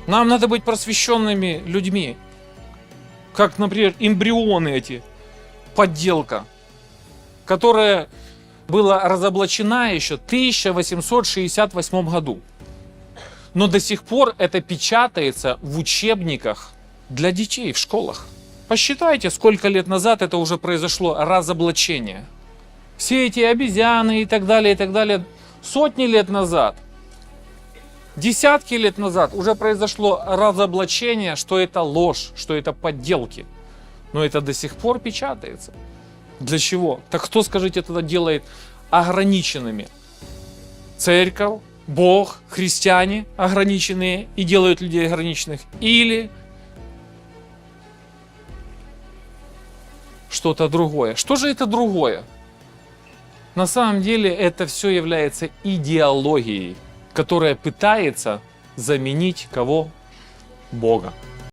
Нам надо быть просвещенными людьми. Как, например, эмбрионы эти, подделка, которая была разоблачена еще в 1868 году. Но до сих пор это печатается в учебниках для детей в школах. Посчитайте, сколько лет назад это уже произошло разоблачение. Все эти обезьяны и так далее, сотни лет назад, десятки лет назад уже произошло разоблачение, что это ложь, что это подделки. Но это до сих пор печатается. Для чего? Так кто, скажите, это делает ограниченными? Церковь, Бог, христиане ограниченные и делают людей ограниченных? Или что-то другое? Что же это другое? На самом деле это все является идеологией, которая пытается заменить кого? Бога.